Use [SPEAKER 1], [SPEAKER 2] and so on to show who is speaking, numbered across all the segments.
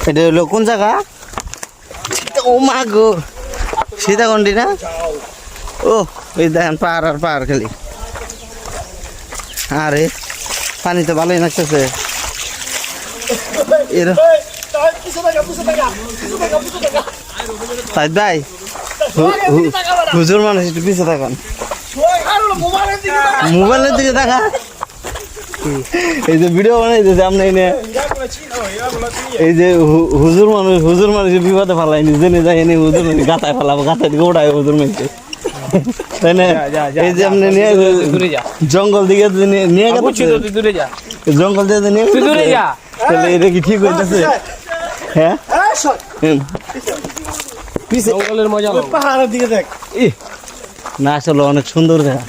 [SPEAKER 1] এটা হলো কোন জায়গা? ও মা গো, সীতাকুণ্ডি না? ও ওই দেখেন পাহাড় আর পাহাড় খালি। আরে পানি তো ভালোই লাগতেছে। সাইদ ভাই, হুজুর মানুষ একটু পিছিয়ে থাকান, মোবাইলের দিকে থাকা। এই যে ভিডিও বানাইতেছে আপনি এই যে হুজুর মানুষ বিপদে ফেলাইনি, জেনে যায়নি হুজুর মানুষ গাতায় ফেলাবো, গাতায় দিকে ওড়ায় হুজুর মানুষে, তাই না? এই যে আপনি নিয়ে জঙ্গল দিকে নিয়ে জঙ্গল দিয়ে নিয়ে তাহলে এটা কি ঠিক হইতেছে? হ্যাঁ
[SPEAKER 2] জঙ্গলের মজা পাহাড়ের দিকে দেখ।
[SPEAKER 1] না আসলে অনেক সুন্দর জায়গা।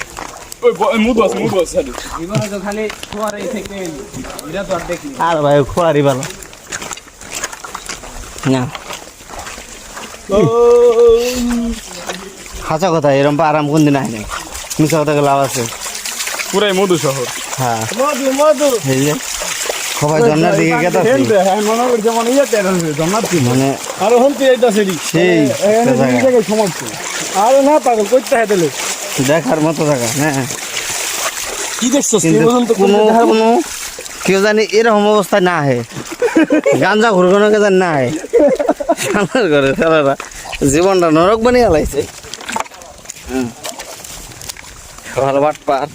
[SPEAKER 1] আর ভাই খোয়ারি ভালো না, হাসা কথা এরকম আরাম কোন দিন আয় নাই, মিশা কথা লাভ আছে।
[SPEAKER 3] পুরাই মধু শহর।
[SPEAKER 1] হ্যাঁ
[SPEAKER 2] মধু মধু
[SPEAKER 1] এই যে সবাই জন্নার দিকে গেছে মানে
[SPEAKER 2] আরো হন্তি যাইতাছে
[SPEAKER 1] সেই একটা জায়গা,
[SPEAKER 2] সমর্থ আরে না পাগল করতে হেঁটেলে
[SPEAKER 1] দেখার মতো জায়গা। হ্যাঁ
[SPEAKER 2] কি দেখছো?
[SPEAKER 1] কিন্তু কোনো কেউ জানি এরকম অবস্থায় না হে, গাঞ্জা ঘুরঘুনো কে জানি না হে, সামনের ঘরে ছেলেরা জীবনটা নরক বানিয়ে লাইছে। ভালো বাট পার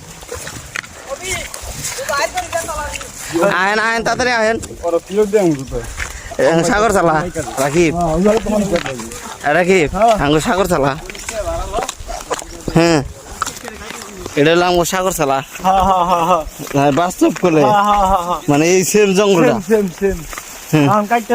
[SPEAKER 1] আহেন আহেন তাড়াতাড়ি আহেন। সাগর চালা রাকিব, রাকিব আঙ্গুর সাগর চালা। হ্যাঁ এটা হলো আমার সাগর চালা, বাস্তব করলে মানে এই সেম জঙ্গলটা।
[SPEAKER 2] সেম সেম কাটতে